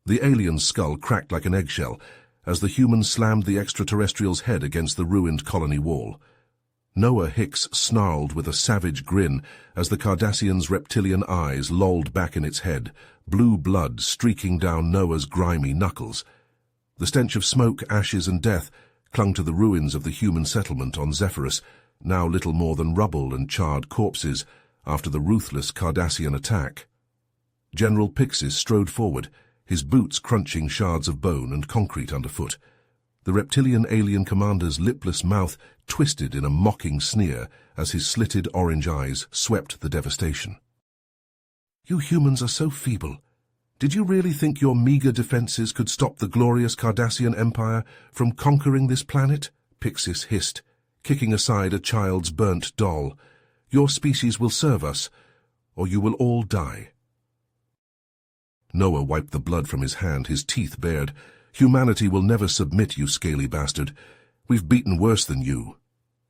The alien's skull cracked like an eggshell as the human slammed the extraterrestrial's head against the ruined colony wall. Noah Hicks snarled with a savage grin as the Cardassian's reptilian eyes lolled back in its head, blue blood streaking down Noah's grimy knuckles. The stench of smoke, ashes, and death clung to the ruins of the human settlement on Zephyrus, now little more than rubble and charred corpses after the ruthless Cardassian attack. General Pixis strode forward, his boots crunching shards of bone and concrete underfoot. The reptilian alien commander's lipless mouth twisted in a mocking sneer as his slitted orange eyes swept the devastation. "You humans are so feeble. Did you really think your meager defenses could stop the glorious Cardassian Empire from conquering this planet?" Pixis hissed, kicking aside a child's burnt doll. "Your species will serve us, or you will all die." Noah wiped the blood from his hand, his teeth bared. "Humanity will never submit, you scaly bastard. We've beaten worse than you."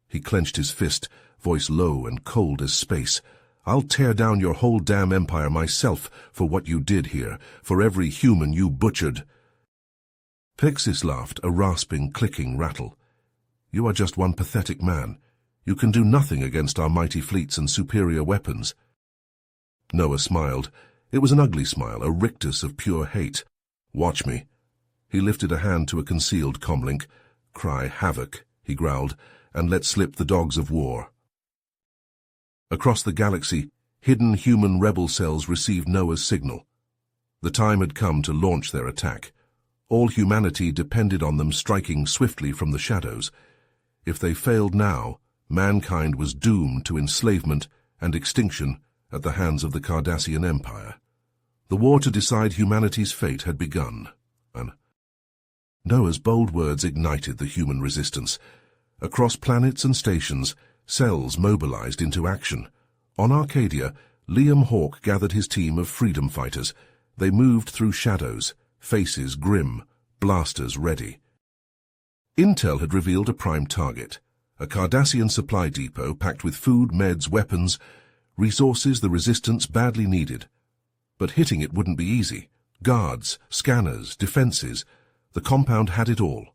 He clenched his fist, voice low and cold as space. "I'll tear down your whole damn empire myself for what you did here, for every human you butchered." Pixis laughed, a rasping, clicking rattle. "You are just one pathetic man. You can do nothing against our mighty fleets and superior weapons." Noah smiled. It was an ugly smile, a rictus of pure hate. "Watch me." He lifted a hand to a concealed comlink. "Cry havoc," he growled, "and let slip the dogs of war." Across the galaxy, hidden human rebel cells received Noah's signal. The time had come to launch their attack. All humanity depended on them striking swiftly from the shadows. If they failed now, mankind was doomed to enslavement and extinction at the hands of the Cardassian Empire. The war to decide humanity's fate had begun, and Noah's bold words ignited the human resistance. Across planets and stations, cells mobilized into action. On Arcadia, Liam Hawke gathered his team of freedom fighters. They moved through shadows, faces grim, blasters ready. Intel had revealed a prime target, a Cardassian supply depot packed with food, meds, weapons, resources the Resistance badly needed. But hitting it wouldn't be easy. Guards, scanners, defenses. The compound had it all.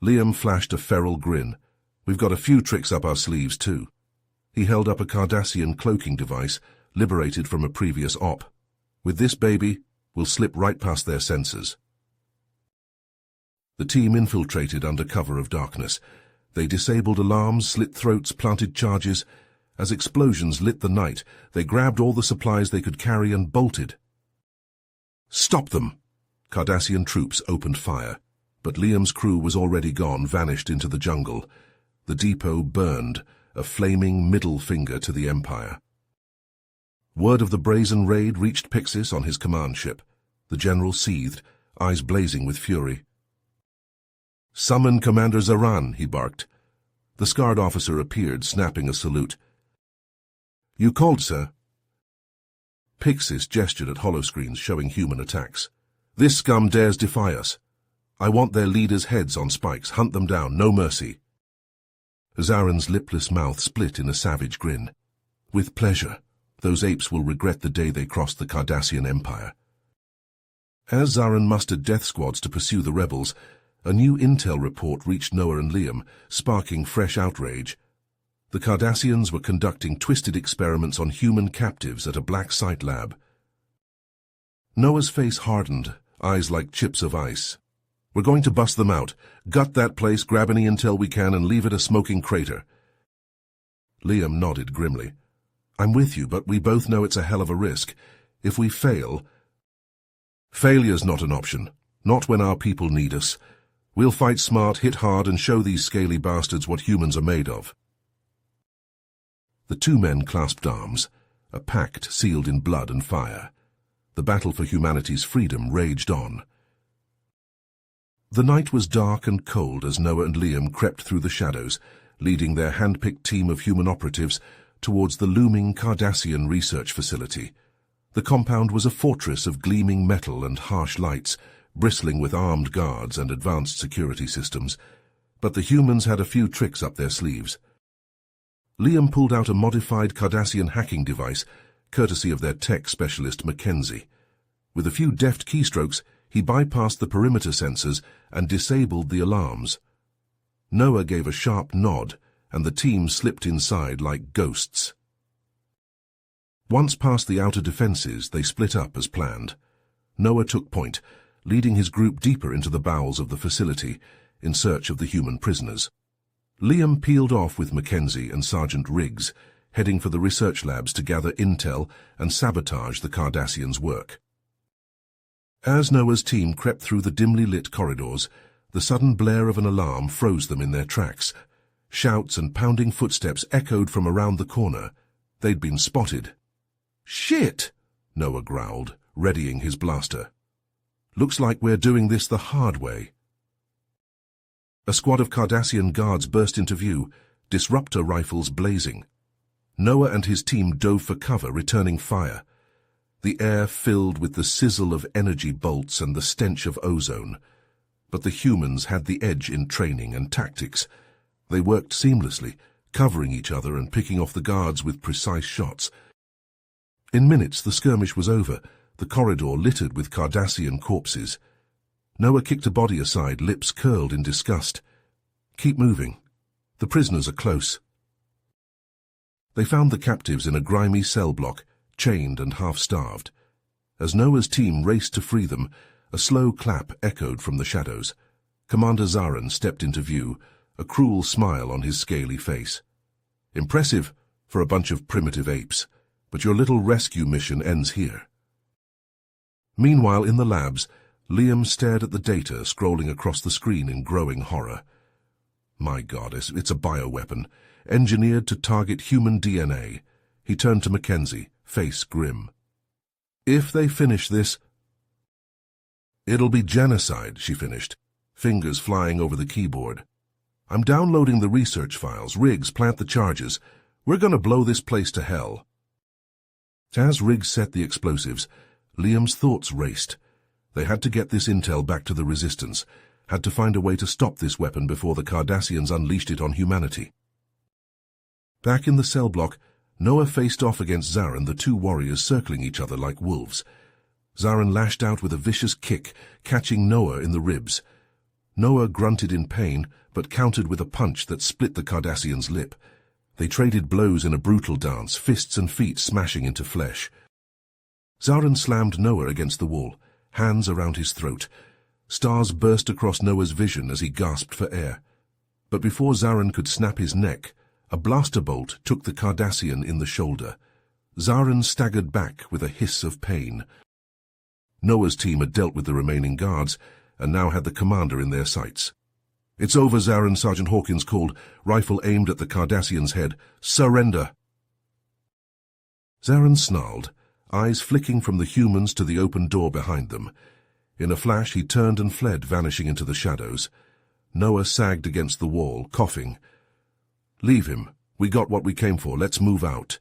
Liam flashed a feral grin. "We've got a few tricks up our sleeves, too." He held up a Cardassian cloaking device, liberated from a previous op. "With this baby, we'll slip right past their sensors." The team infiltrated under cover of darkness. They disabled alarms, slit throats, planted charges. As explosions lit the night, they grabbed all the supplies they could carry and bolted. "Stop them!" Cardassian troops opened fire, but Liam's crew was already gone, vanished into the jungle. The depot burned, a flaming middle finger to the Empire. Word of the brazen raid reached Pixis on his command ship. The general seethed, eyes blazing with fury. "Summon Commander Zaran," he barked. The scarred officer appeared, snapping a salute. "You called, sir?" Pixis gestured at holoscreens showing human attacks. "This scum dares defy us. I want their leaders' heads on spikes. Hunt them down, no mercy." Zaran's lipless mouth split in a savage grin. "With pleasure. Those apes will regret the day they crossed the Cardassian Empire." As Zaran mustered death squads to pursue the rebels, a new intel report reached Noah and Liam, sparking fresh outrage. The Cardassians were conducting twisted experiments on human captives at a black site lab. Noah's face hardened, eyes like chips of ice. "We're going to bust them out. Gut that place, grab any intel we can, and leave it a smoking crater." Liam nodded grimly. "I'm with you, but we both know it's a hell of a risk. If we fail..." "Failure's not an option. Not when our people need us. We'll fight smart, hit hard, and show these scaly bastards what humans are made of." The two men clasped arms, a pact sealed in blood and fire. The battle for humanity's freedom raged on. The night was dark and cold as Noah and Liam crept through the shadows, leading their hand-picked team of human operatives towards the looming Cardassian research facility. The compound was a fortress of gleaming metal and harsh lights, bristling with armed guards and advanced security systems. But the humans had a few tricks up their sleeves. Liam pulled out a modified Cardassian hacking device, courtesy of their tech specialist Mackenzie. With a few deft keystrokes, he bypassed the perimeter sensors and disabled the alarms. Noah gave a sharp nod, and the team slipped inside like ghosts. Once past the outer defenses, they split up as planned. Noah took point, leading his group deeper into the bowels of the facility in search of the human prisoners. Liam peeled off with Mackenzie and Sergeant Riggs, heading for the research labs to gather intel and sabotage the Cardassians' work. As Noah's team crept through the dimly lit corridors, the sudden blare of an alarm froze them in their tracks. Shouts and pounding footsteps echoed from around the corner. They'd been spotted. "Shit!" Noah growled, readying his blaster. "Looks like we're doing this the hard way." A squad of Cardassian guards burst into view, disruptor rifles blazing. Noah and his team dove for cover, returning fire. The air filled with the sizzle of energy bolts and the stench of ozone. But the humans had the edge in training and tactics. They worked seamlessly, covering each other and picking off the guards with precise shots. In minutes, the skirmish was over, the corridor littered with Cardassian corpses. Noah kicked a body aside, lips curled in disgust. "Keep moving. The prisoners are close." They found the captives in a grimy cell block, chained and half-starved. As Noah's team raced to free them, a slow clap echoed from the shadows. Commander Zaran stepped into view, a cruel smile on his scaly face. "Impressive for a bunch of primitive apes, but your little rescue mission ends here." Meanwhile, in the labs, Liam stared at the data scrolling across the screen in growing horror. My God, it's a bioweapon, engineered to target human DNA. He turned to Mackenzie, face grim. "If they finish this..." "It'll be genocide," she finished, fingers flying over the keyboard. "I'm downloading the research files. Riggs, plant the charges. We're gonna blow this place to hell." As Riggs set the explosives, Liam's thoughts raced. They had to get this intel back to the Resistance, had to find a way to stop this weapon before the Cardassians unleashed it on humanity. Back in the cell block, Noah faced off against Zaran, the two warriors circling each other like wolves. Zaran lashed out with a vicious kick, catching Noah in the ribs. Noah grunted in pain, but countered with a punch that split the Cardassian's lip. They traded blows in a brutal dance, fists and feet smashing into flesh. Zaran slammed Noah against the wall, hands around his throat. Stars burst across Noah's vision as he gasped for air. But before Zaran could snap his neck, a blaster bolt took the Cardassian in the shoulder. Zaran staggered back with a hiss of pain. Noah's team had dealt with the remaining guards, and now had the commander in their sights. "It's over, Zaran," Sergeant Hawkins called, rifle aimed at the Cardassian's head. "Surrender!" Zaran snarled, eyes flicking from the humans to the open door behind them. In a flash, he turned and fled, vanishing into the shadows. Noah sagged against the wall, coughing. "Leave him. We got what we came for. Let's move out."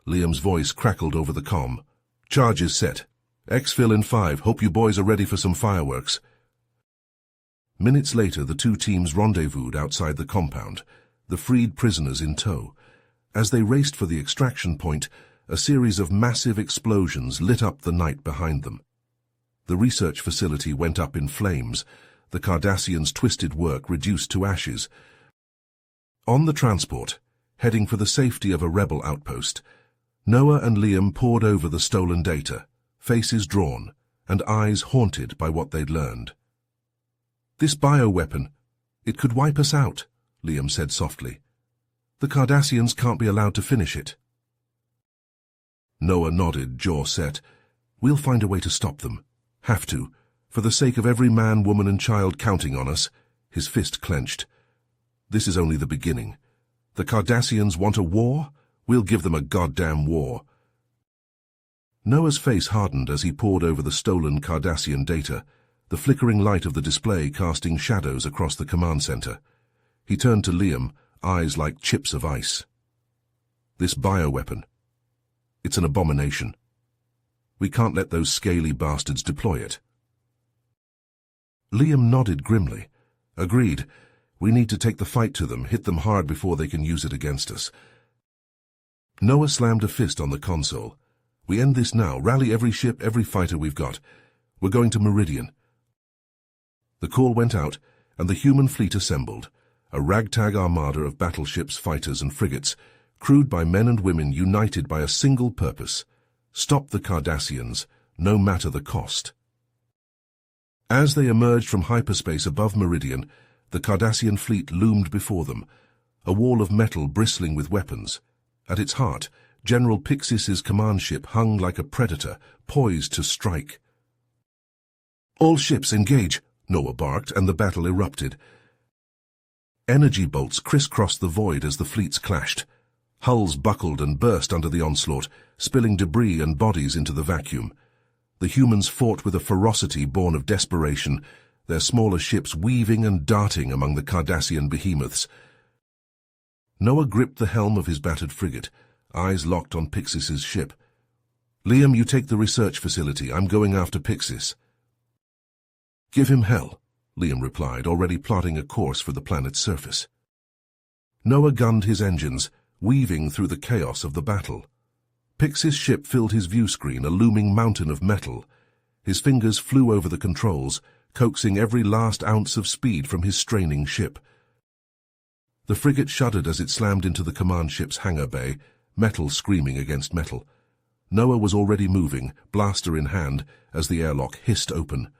Liam's voice crackled over the comm. "Charges set. Exfil in 5. Hope you boys are ready for some fireworks." Minutes later, the two teams rendezvoused outside the compound, the freed prisoners in tow. As they raced for the extraction point, a series of massive explosions lit up the night behind them. The research facility went up in flames, the Cardassians' twisted work reduced to ashes. On the transport, heading for the safety of a rebel outpost, Noah and Liam pored over the stolen data, faces drawn and eyes haunted by what they'd learned. "This bioweapon, it could wipe us out," Liam said softly. "The Cardassians can't be allowed to finish it." Noah nodded, jaw set. "We'll find a way to stop them. Have to, for the sake of every man, woman and child counting on us." His fist clenched. "This is only the beginning. The Cardassians want a war? We'll give them a goddamn war." Noah's face hardened as he pored over the stolen Cardassian data, the flickering light of the display casting shadows across the command center. He turned to Liam, eyes like chips of ice. "This bioweapon, it's an abomination. We can't let those scaly bastards deploy it." Liam nodded grimly. "Agreed. We need to take the fight to them, hit them hard before they can use it against us." Noah slammed a fist on the console. We end this now. Rally every ship, every fighter we've got. We're going to Meridian. The call went out, and the human fleet assembled, a ragtag armada of battleships, fighters, and frigates, crewed by men and women united by a single purpose: stop the Cardassians, no matter the cost. As they emerged from hyperspace above Meridian, the Cardassian fleet loomed before them, a wall of metal bristling with weapons. At its heart, General Pixis's command ship hung like a predator, poised to strike. "All ships engage," Noah barked, and the battle erupted. Energy bolts crisscrossed the void as the fleets clashed. Hulls buckled and burst under the onslaught, spilling debris and bodies into the vacuum. The humans fought with a ferocity born of desperation, their smaller ships weaving and darting among the Cardassian behemoths. Noah gripped the helm of his battered frigate, eyes locked on Pixis's ship. "Liam, you take the research facility. I'm going after Pixis." "Give him hell," Liam replied, already plotting a course for the planet's surface. Noah gunned his engines, weaving through the chaos of the battle. Pixis' ship filled his view screen, a looming mountain of metal. His fingers flew over the controls, coaxing every last ounce of speed from his straining ship. The frigate shuddered as it slammed into the command ship's hangar bay, metal screaming against metal. Noah was already moving, blaster in hand, as the airlock hissed open.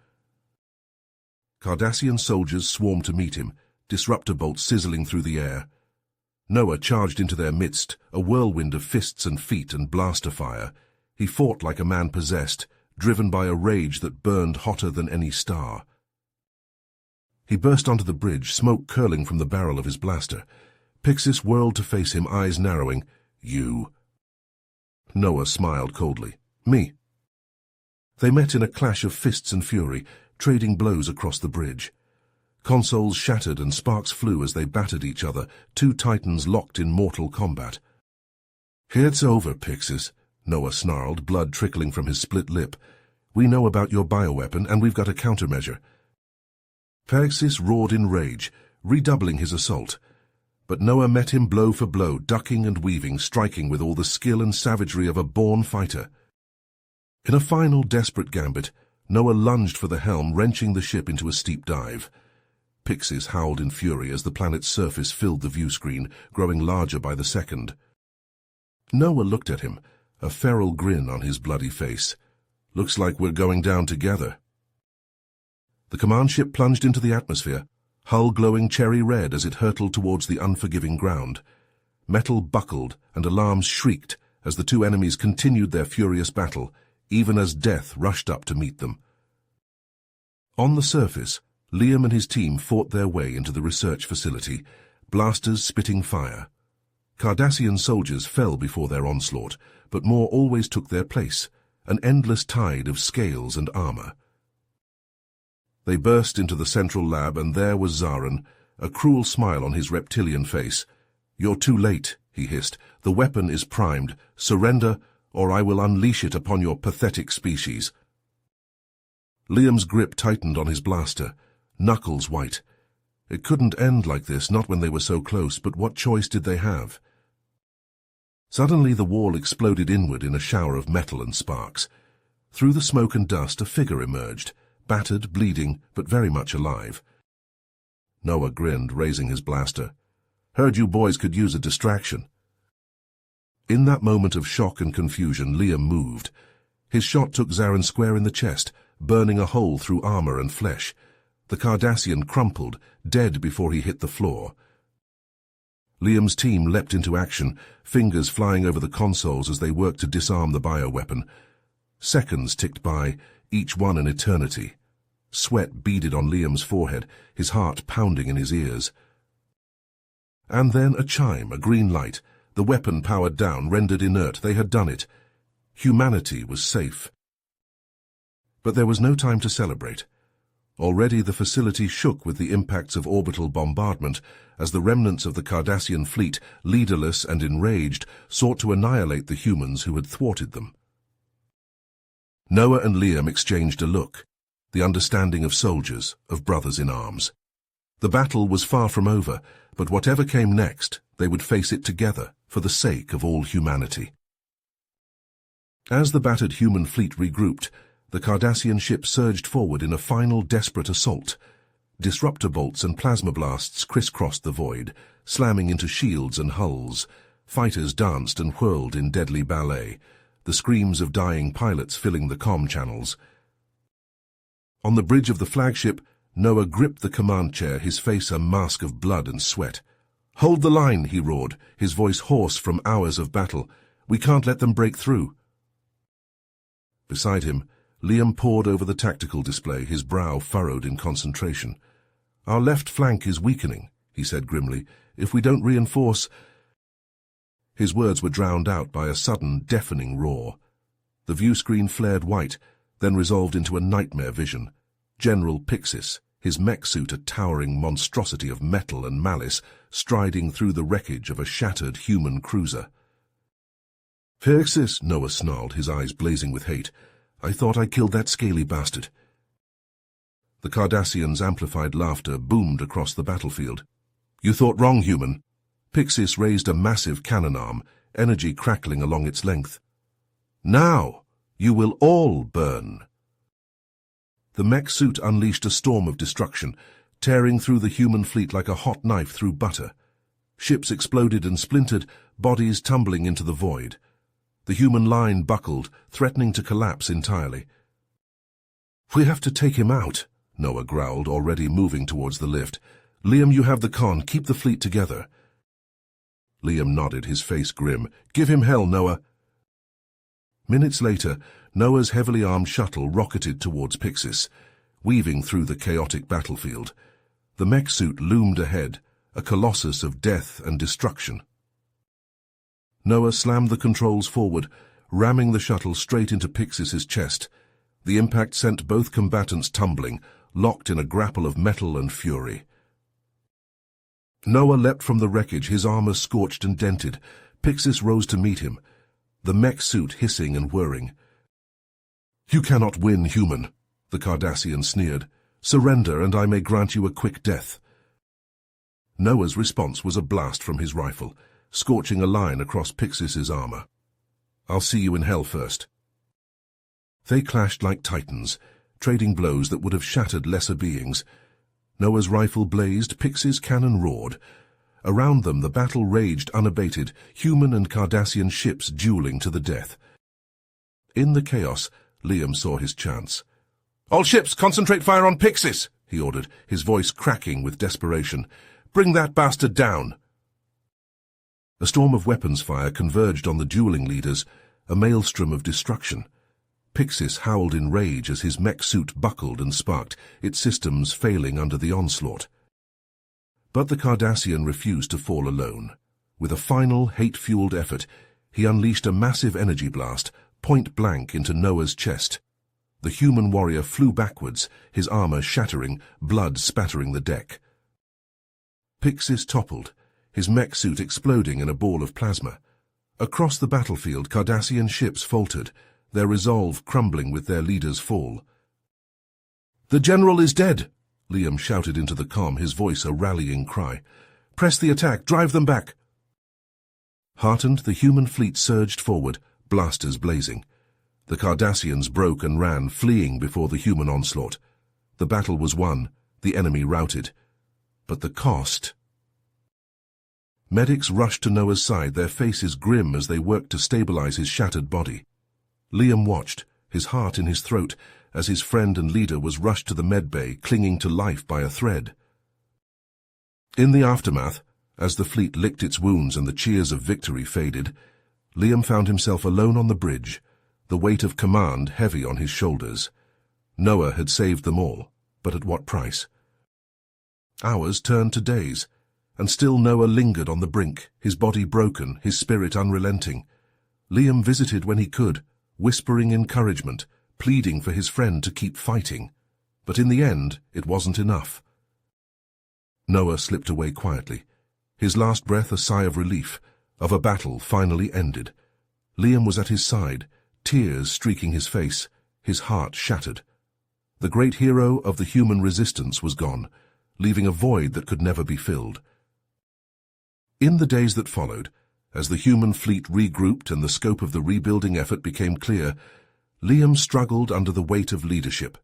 Cardassian soldiers swarmed to meet him, disruptor bolts sizzling through the air. Noah charged into their midst, a whirlwind of fists and feet and blaster fire. He fought like a man possessed, driven by a rage that burned hotter than any star. He burst onto the bridge, smoke curling from the barrel of his blaster. Pixis whirled to face him, eyes narrowing. "You." Noah smiled coldly. "Me." They met in a clash of fists and fury, trading blows across the bridge. Consoles shattered and sparks flew as they battered each other, two titans locked in mortal combat. "It's over, Pixis," Noah snarled, blood trickling from his split lip. "We know about your bioweapon, and we've got a countermeasure." Pixis roared in rage, redoubling his assault. But Noah met him blow for blow, ducking and weaving, striking with all the skill and savagery of a born fighter. In a final desperate gambit, Noah lunged for the helm, wrenching the ship into a steep dive. Pixis howled in fury as the planet's surface filled the view screen, growing larger by the second. Noah looked at him, a feral grin on his bloody face. "Looks like we're going down together." The command ship plunged into the atmosphere, hull glowing cherry red as it hurtled towards the unforgiving ground. Metal buckled and alarms shrieked as the two enemies continued their furious battle, even as death rushed up to meet them. On the surface, Liam and his team fought their way into the research facility, blasters spitting fire. Cardassian soldiers fell before their onslaught, but more always took their place, an endless tide of scales and armor. They burst into the central lab, and there was Zaran, a cruel smile on his reptilian face. "You're too late," he hissed. "The weapon is primed. Surrender, or I will unleash it upon your pathetic species." Liam's grip tightened on his blaster, knuckles white. It couldn't end like this, not when they were so close, but what choice did they have? Suddenly the wall exploded inward in a shower of metal and sparks. Through the smoke and dust a figure emerged, battered, bleeding, but very much alive. Noah grinned, raising his blaster. "Heard you boys could use a distraction." In that moment of shock and confusion, Liam moved. His shot took Zaran square in the chest, burning a hole through armor and flesh. The Cardassian crumpled, dead before he hit the floor. Liam's team leapt into action, fingers flying over the consoles as they worked to disarm the bioweapon. Seconds ticked by, each one an eternity. Sweat beaded on Liam's forehead, his heart pounding in his ears. And then a chime, a green light. The weapon powered down, rendered inert. They had done it. Humanity was safe. But there was no time to celebrate. Already the facility shook with the impacts of orbital bombardment as the remnants of the Cardassian fleet, leaderless and enraged, sought to annihilate the humans who had thwarted them. Noah and Liam exchanged a look, the understanding of soldiers, of brothers in arms. The battle was far from over, but whatever came next, they would face it together for the sake of all humanity. As the battered human fleet regrouped, the Cardassian ship surged forward in a final desperate assault. Disruptor bolts and plasma blasts crisscrossed the void, slamming into shields and hulls. Fighters danced and whirled in deadly ballet, the screams of dying pilots filling the comm channels. On the bridge of the flagship, Noah gripped the command chair, his face a mask of blood and sweat. "Hold the line," he roared, his voice hoarse from hours of battle. "We can't let them break through." Beside him, Liam pored over the tactical display, his brow furrowed in concentration. "Our left flank is weakening," he said grimly. "If we don't reinforce—" His words were drowned out by a sudden, deafening roar. The view screen flared white, then resolved into a nightmare vision. General Pixis, his mech suit a towering monstrosity of metal and malice, striding through the wreckage of a shattered human cruiser. "Pixis," Noah snarled, his eyes blazing with hate. "I thought I killed that scaly bastard." The Cardassians' amplified laughter boomed across the battlefield. "You thought wrong, human." Pixis raised a massive cannon arm, energy crackling along its length. "Now you will all burn." The mech suit unleashed a storm of destruction, tearing through the human fleet like a hot knife through butter. Ships exploded and splintered, bodies tumbling into the void. The human line buckled, threatening to collapse entirely. "We have to take him out," Noah growled, already moving towards the lift. "Liam, you have the con. Keep the fleet together." Liam nodded, his face grim. "Give him hell, Noah." Minutes later, Noah's heavily armed shuttle rocketed towards Pixis, weaving through the chaotic battlefield. The mech suit loomed ahead, a colossus of death and destruction. Noah slammed the controls forward, ramming the shuttle straight into Pixis's chest. The impact sent both combatants tumbling, locked in a grapple of metal and fury. Noah leapt from the wreckage, his armor scorched and dented. Pixis rose to meet him, the mech suit hissing and whirring. "You cannot win, human," the Cardassian sneered. "Surrender, and I may grant you a quick death." Noah's response was a blast from his rifle, scorching a line across Pixis's armor. "I'll see you in hell first." They clashed like titans, trading blows that would have shattered lesser beings. Noah's rifle blazed, Pixis' cannon roared. Around them the battle raged unabated, human and Cardassian ships dueling to the death. In the chaos, Liam saw his chance. "All ships, concentrate fire on Pixis," he ordered, his voice cracking with desperation. "Bring that bastard down." A storm of weapons fire converged on the dueling leaders, a maelstrom of destruction. Pixis howled in rage as his mech suit buckled and sparked, its systems failing under the onslaught. But the Cardassian refused to fall alone. With a final, hate-fueled effort, he unleashed a massive energy blast, point-blank into Noah's chest. The human warrior flew backwards, his armor shattering, blood spattering the deck. Pixis toppled, his mech suit exploding in a ball of plasma. Across the battlefield, Cardassian ships faltered, their resolve crumbling with their leader's fall. "The general is dead," Liam shouted into the comm, his voice a rallying cry. "Press the attack, drive them back." Heartened, the human fleet surged forward, blasters blazing. The Cardassians broke and ran, fleeing before the human onslaught. The battle was won, the enemy routed. But the cost... Medics rushed to Noah's side, their faces grim as they worked to stabilize his shattered body. Liam watched, his heart in his throat, as his friend and leader was rushed to the medbay, clinging to life by a thread. In the aftermath, as the fleet licked its wounds and the cheers of victory faded, Liam found himself alone on the bridge, the weight of command heavy on his shoulders. Noah had saved them all, but at what price? Hours turned to days, and still Noah lingered on the brink, his body broken, his spirit unrelenting. Liam visited when he could, whispering encouragement, pleading for his friend to keep fighting. But in the end, it wasn't enough. Noah slipped away quietly, his last breath a sigh of relief, of a battle finally ended. Liam was at his side, tears streaking his face, his heart shattered. The great hero of the human resistance was gone, leaving a void that could never be filled. In the days that followed, As the human fleet regrouped and the scope of the rebuilding effort became clear, Liam struggled under the weight of leadership.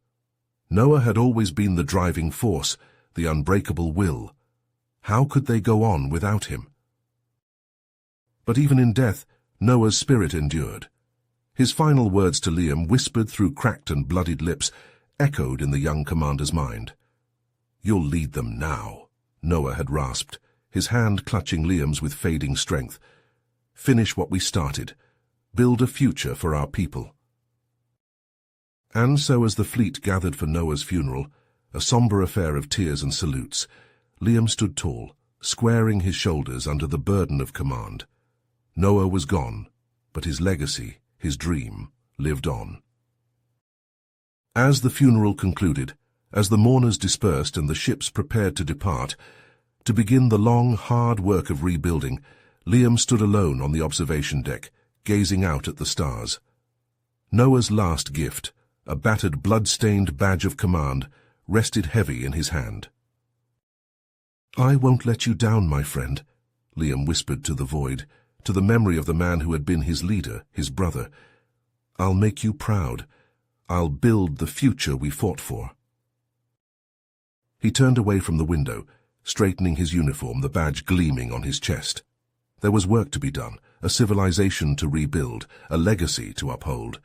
Noah had always been the driving force, the unbreakable will. How could they go on without him? But even in death, Noah's spirit endured. His final words to Liam, whispered through cracked and bloodied lips, echoed in the young commander's mind. "You'll lead them now," Noah had rasped, his hand clutching Liam's with fading strength. "Finish what we started. Build a future for our people." And so as the fleet gathered for Noah's funeral, a somber affair of tears and salutes, Liam stood tall, squaring his shoulders under the burden of command. Noah was gone, but his legacy, his dream, lived on. As the funeral concluded, as the mourners dispersed and the ships prepared to depart, to begin the long, hard work of rebuilding, Liam stood alone on the observation deck, gazing out at the stars. Noah's last gift, a battered, blood-stained badge of command, rested heavy in his hand. "I won't let you down, my friend," Liam whispered to the void, to the memory of the man who had been his leader, his brother. "I'll make you proud. I'll build the future we fought for." He turned away from the window, straightening his uniform, the badge gleaming on his chest. There was work to be done, a civilization to rebuild, a legacy to uphold.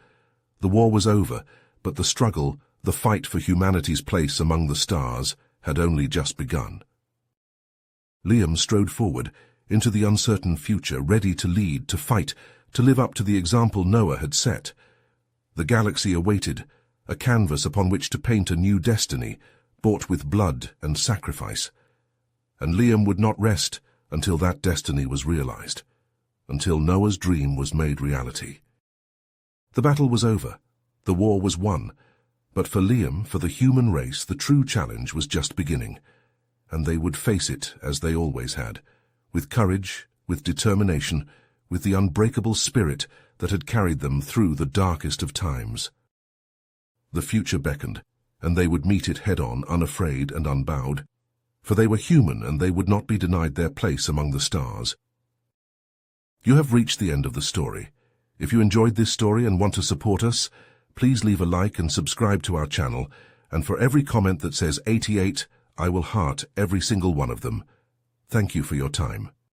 The war was over, but the struggle, the fight for humanity's place among the stars, had only just begun. Liam strode forward, into the uncertain future, ready to lead, to fight, to live up to the example Noah had set. The galaxy awaited, a canvas upon which to paint a new destiny, bought with blood and sacrifice. And Liam would not rest until that destiny was realized, until Noah's dream was made reality. The battle was over, the war was won, but for Liam, for the human race, the true challenge was just beginning, and they would face it as they always had, with courage, with determination, with the unbreakable spirit that had carried them through the darkest of times. The future beckoned, and they would meet it head-on, unafraid and unbowed, for they were human and they would not be denied their place among the stars. You have reached the end of the story. If you enjoyed this story and want to support us, please leave a like and subscribe to our channel, and for every comment that says 88, I will heart every single one of them. Thank you for your time.